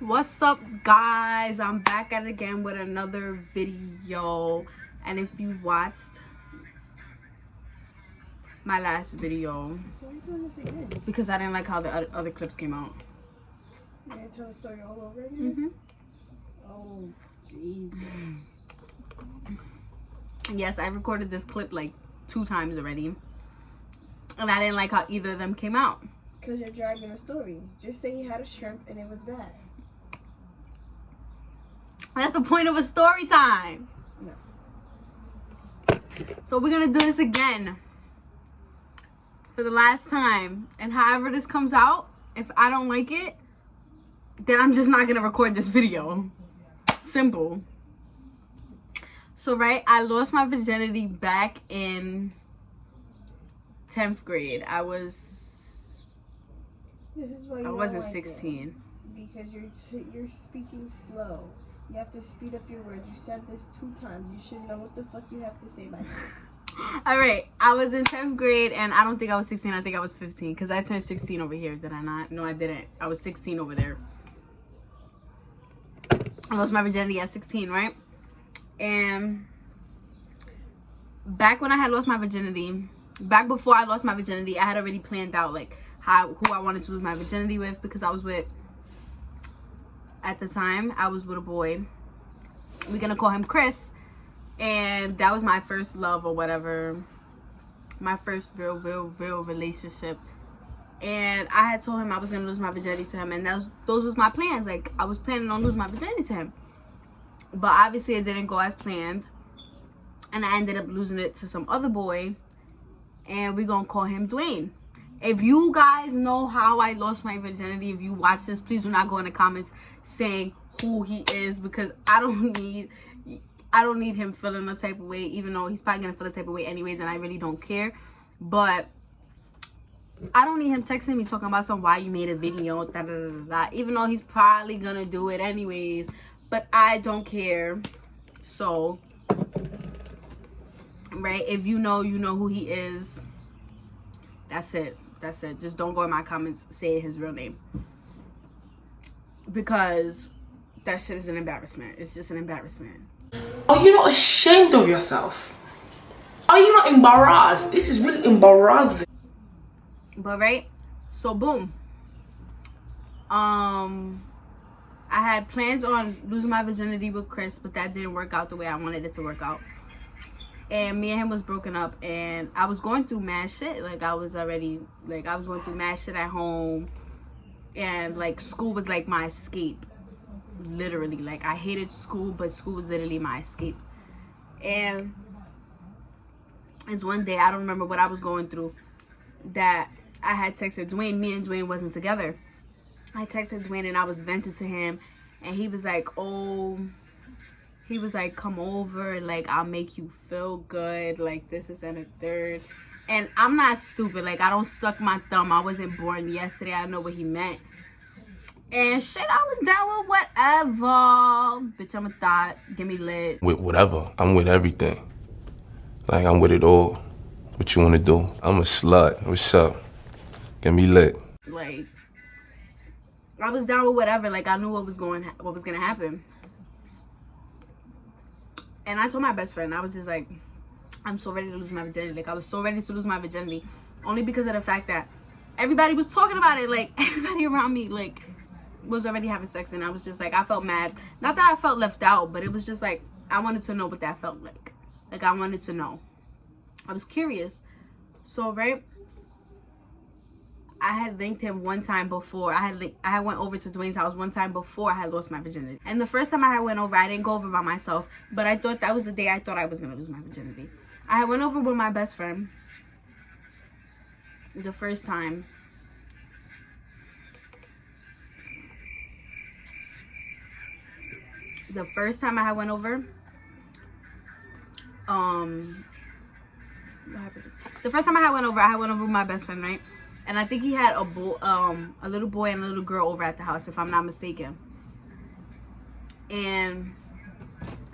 What's up, guys? I'm back at it again with another video. And if you watched my last video, why are you doing this again? because I didn't like how the other clips came out. You're gonna tell the story all over again? Oh, Jesus. Yes, I recorded this clip like 2 times already, and I didn't like how either of them came out. Because you're dragging a story. Just say he had a shrimp and it was bad. That's the point of a story time. No. So we're gonna do this again for the last time, and however this comes out, if I don't like it, then I'm just not gonna record this video. Simple. So right, I lost my virginity back in 10th grade. I This is why you wasn't don't like 16. it. Because you're speaking slow. You have to speed up your words. You said this 2 times. You should know what the fuck you have to say by now. All right, I was in 10th grade, and I don't think I was 16. I think I was 15, because I turned 16 over here. Did I not? No, I didn't. I was 16 over there. I lost my virginity at 16, right? And back when I had lost my virginity, back before I lost my virginity, I had already planned out like who I wanted to lose my virginity with, because I was with, at the time, I was with a boy. We're gonna call him Chris. And that was my first love or whatever. My first real relationship. And I had told him I was gonna lose my virginity to him, and those was my plans. Like, I was planning on losing my virginity to him. But obviously it didn't go as planned. And I ended up losing it to some other boy. And we're gonna call him Dwayne. If you guys know how I lost my virginity, if you watch this, please do not go in the comments saying who he is, because I don't need him feeling the type of way, even though he's probably gonna feel the type of way anyways, and I really don't care. But I don't need him texting me talking about why you made a video, da da da da, even though he's probably gonna do it anyways. But I don't care. So, right, if you know who he is. That's it. That's it. Just don't go in my comments saying his real name, because that shit is an embarrassment. It's just an embarrassment. Are you not ashamed of yourself? Are you not embarrassed? This is really embarrassing. But right, so boom. I had plans on losing my virginity with Chris, but that didn't work out the way I wanted it to work out. And me and him was broken up, and I was going through mad shit. Like, I was going through mad shit at home, and like school was like my escape. Literally, like, I hated school, but school was literally my escape. And it's one day, I don't remember what I was going through, that I had texted Dwayne. Me and Dwayne wasn't together. I texted Dwayne and I was venting to him, and he was like, come over, like, I'll make you feel good, like, this is and a third. And I'm not stupid, like, I don't suck my thumb. I wasn't born yesterday. I know what he meant. And shit, I was down with whatever. Bitch, I'm a thought. Give me lit. With whatever. I'm with everything. Like, I'm with it all. What you want to do? I'm a slut. What's up? Get me lit. Like, I was down with whatever. Like, I knew what was gonna happen. And I told my best friend, I was just like, I'm so ready to lose my virginity. Like, I was so ready to lose my virginity, only because of the fact that everybody was talking about it. Like, everybody around me, like, was already having sex, and I was just like, I felt mad. Not that I felt left out, but it was just like, I wanted to know what that felt like. Like, I wanted to know. I was curious. So, right, I had linked him one time before. I had went over to Dwayne's house one time before I had lost my virginity. And the first time I had went over, I didn't go over by myself, but I thought that was the day I thought I was gonna lose my virginity. I had went over with my best friend the first time. The first time I had went over, what happened? The first time I went over with my best friend, right? And I think he had a little boy and a little girl over at the house, if I'm not mistaken. And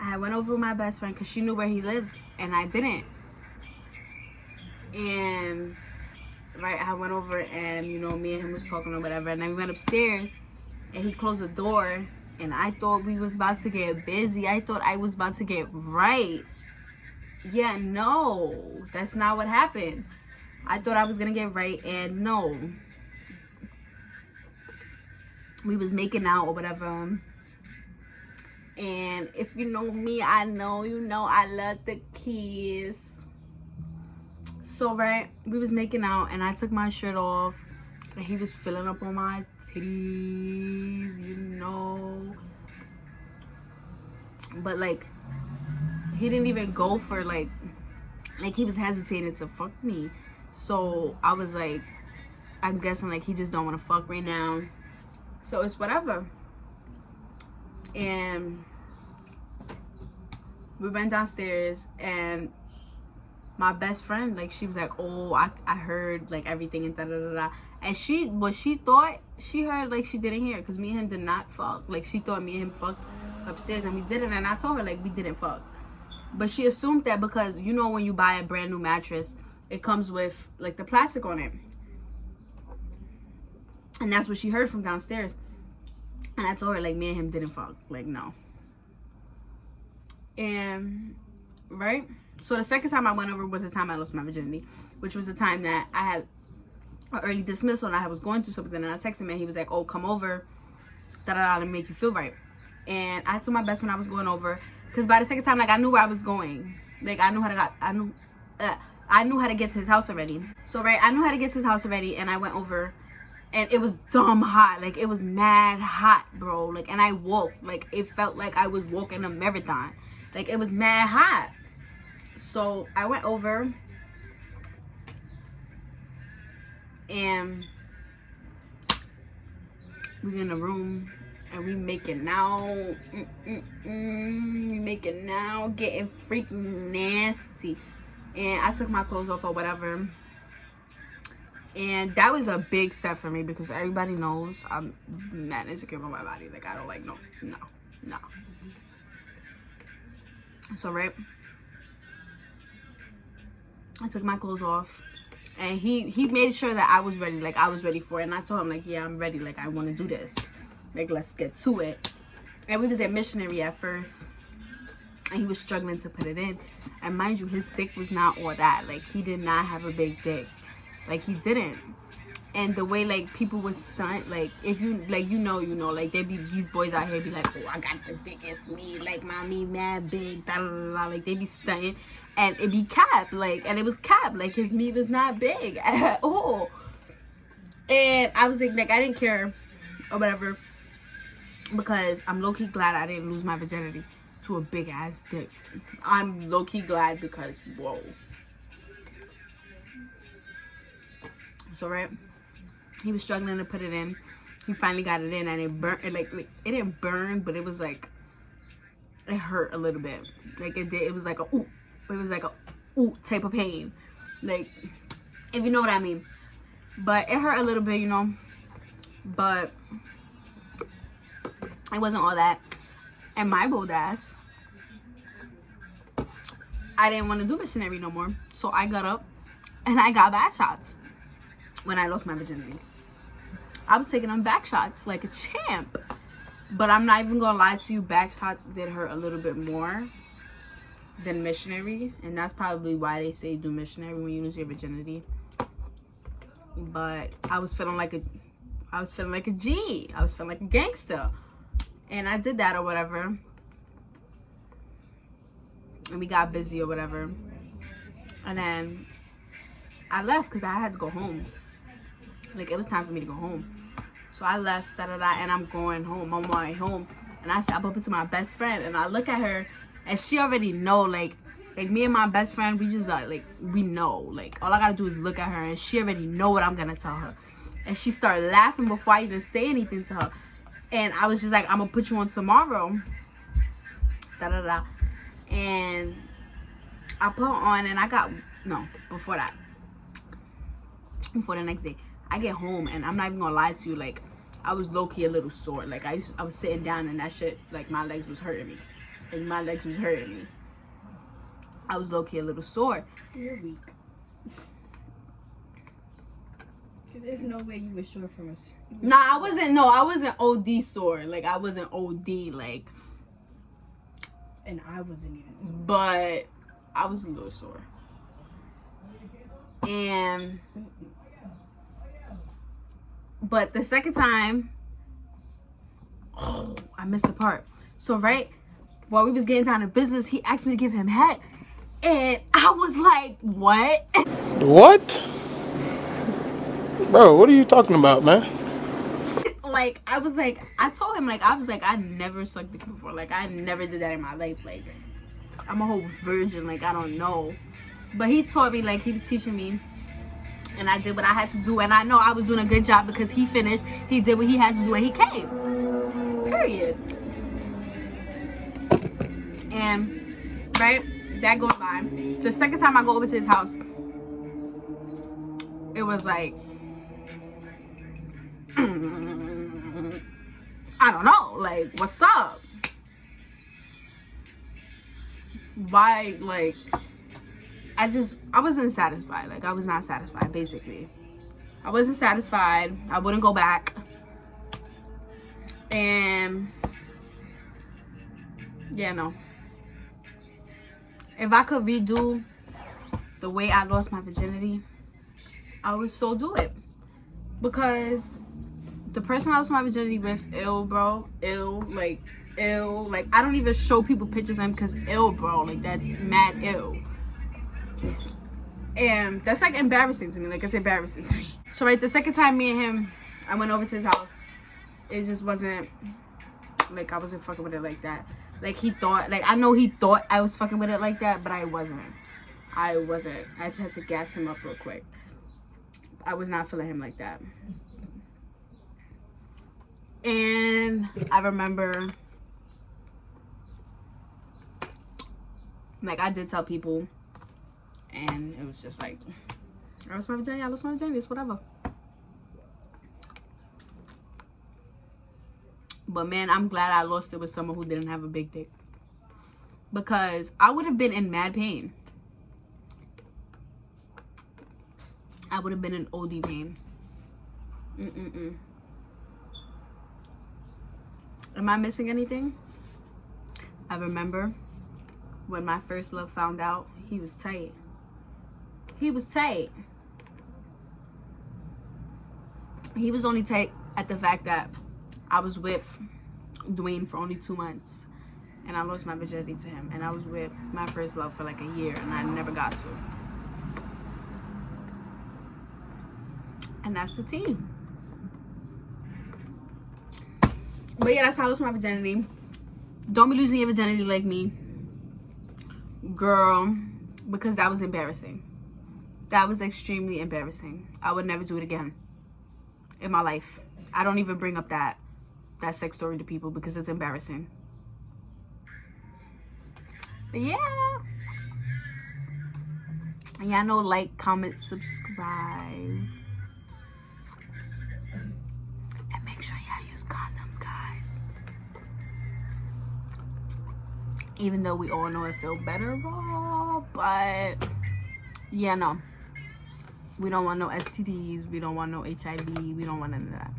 I went over with my best friend because she knew where he lived, and I didn't. And right, I went over, and you know, me and him was talking or whatever, and then we went upstairs, and he closed the door, and I thought we was about to get busy. I thought I was about to get right. Yeah, no, that's not what happened. I thought I was gonna get right, and no, we was making out or whatever. And if you know me, I know you know I love the kiss. So right, we was making out, and I took my shirt off, and he was filling up on my titties, you know. But like, he didn't even go for like he was hesitating to fuck me. So I was like, I'm guessing like he just don't want to fuck right now. So it's whatever. And we went downstairs, and my best friend, like, she was like, oh, I heard like everything and da da da da. And she thought she heard, like, she didn't hear, because me and him did not fuck. Like, she thought me and him fucked upstairs, and we didn't. And I told her, like, we didn't fuck. But she assumed that because, you know, when you buy a brand new mattress, it comes with like the plastic on it. And that's what she heard from downstairs. And I told her, like, me and him didn't fuck. Like, no. And, right? So the second time I went over was the time I lost my virginity, which was the time that I had an early dismissal, and I was going through something, and I texted him, and he was like, oh, come over, da-da-da, to make you feel right. And I told my best friend I was going over, because by the second time, like, I knew where I was going. Like, I knew how to get to his house already. So, right, I knew how to get to his house already, and I went over, and it was dumb hot. Like, it was mad hot, bro. Like, and I walked. Like, it felt like I was walking a marathon. Like, it was mad hot. So, I went over, and we in the room, and we making out. We making out, getting freaking nasty. And I took my clothes off or whatever. And that was a big step for me, because everybody knows I'm mad insecure about my body. Like, I don't like, no. So, right, I took my clothes off, and he made sure that I was ready. Like, I was ready for it. And I told him, like, yeah, I'm ready. Like, I want to do this. Like, let's get to it. And we was at missionary at first, and he was struggling to put it in. And mind you, his dick was not all that. Like, he did not have a big dick. Like, he didn't. And the way, like, people would stunt, like, if you, like, you know, like, there be these boys out here be like, oh, I got the biggest me, like, mommy, mad big, da da da. Like, they be stunting, and it be cap, like, and it was cap, like, his meat was not big at all. And I was like, I didn't care or whatever, because I'm low-key glad I didn't lose my virginity to a big ass dick. I'm low-key glad, because whoa. So, right, he was struggling to put it in. He finally got it in, and it burned. Like it didn't burn, but it was like, it hurt a little bit. Like, it did. It was like a ooh. It was like a ooh type of pain. Like, if you know what I mean. But it hurt a little bit, you know. But it wasn't all that. And my bold ass, I didn't want to do missionary no more. So I got up, and I got back shots when I lost my virginity. I was taking them back shots like a champ. But I'm not even gonna lie to you, back shots did hurt a little bit more than missionary. And that's probably why they say do missionary when you lose your virginity. But I was feeling like a G. I was feeling like a gangster. And I did that or whatever. And we got busy or whatever. And then I left because I had to go home. Like, it was time for me to go home. So I left, and I'm going home. I'm on my way home. And I stop up to my best friend, and I look at her, and she already know, like me and my best friend, we just, like, we know. Like, all I gotta do is look at her, and she already know what I'm gonna tell her. And she started laughing before I even say anything to her. And I was just like, I'm gonna put you on tomorrow. And I put her on, and I got, no, before that. Before the next day. I get home, and I'm not even gonna lie to you, like, I was low-key a little sore. Like, I was sitting down, and that shit, like, my legs was hurting me. Like, my legs was hurting me. I was low-key a little sore. You're weak. There's no way you were sure from us. Nah, I wasn't OD sore. Like, I wasn't OD, like. And I wasn't even sore. But I was a little sore. But the second time, oh, I missed the part. So, right, while we was getting down to business, he asked me to give him head. And I was like, what? What? Bro, what are you talking about, man? Like, I told him, like, I never sucked dick before. Like, I never did that in my life. Like, I'm a whole virgin. Like, I don't know. But he taught me, like, he was teaching me. And I did what I had to do. And I know I was doing a good job because he finished. He did what he had to do and he came. Period. And, right, that goes by. The second time I go over to his house, it was like, I don't know, like, what's up? Why, like, I wasn't satisfied. Like, I was not satisfied, basically. I wasn't satisfied. I wouldn't go back. And, yeah, no. If I could redo the way I lost my virginity, I would so do it. Because the person I lost my virginity with, ill, bro. Ill. Like, I don't even show people pictures of him because ill, bro. Like, that's mad ill. And that's, like, embarrassing to me. Like, it's embarrassing to me. So, right, the second time me and him, I went over to his house, it just wasn't, like, I wasn't fucking with it like that. Like, he thought, like, I know he thought I was fucking with it like that, but I wasn't. I just had to gas him up real quick. I was not feeling him like that. And I remember, like, I did tell people, and it was just like, I lost my virginity, it's whatever. But man, I'm glad I lost it with someone who didn't have a big dick. Because I would have been in mad pain. I would have been in OD pain. Am I missing anything? I remember when my first love found out, he was tight. He was tight. He was only tight at the fact that I was with Dwayne for only 2 months. And I lost my virginity to him. And I was with my first love for like a year. And I never got to. And that's the tea. But yeah, that's how I lost my virginity. Don't be losing your virginity like me. Girl. Because that was embarrassing. That was extremely embarrassing. I would never do it again. In my life. I don't even bring up that sex story to people because it's embarrassing. But yeah. And y'all know, like, comment, subscribe. And make sure y'all use condoms, guys. Even though we all know it feels better raw. But, yeah, no. We don't want no STDs. We don't want no HIV. We don't want none of that.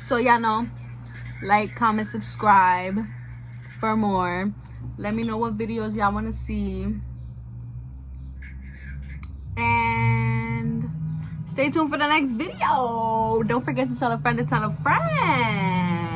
So y'all know, like, comment, subscribe for more. Let me know what videos y'all want to see. And stay tuned for the next video. Don't forget to tell a friend to tell a friend.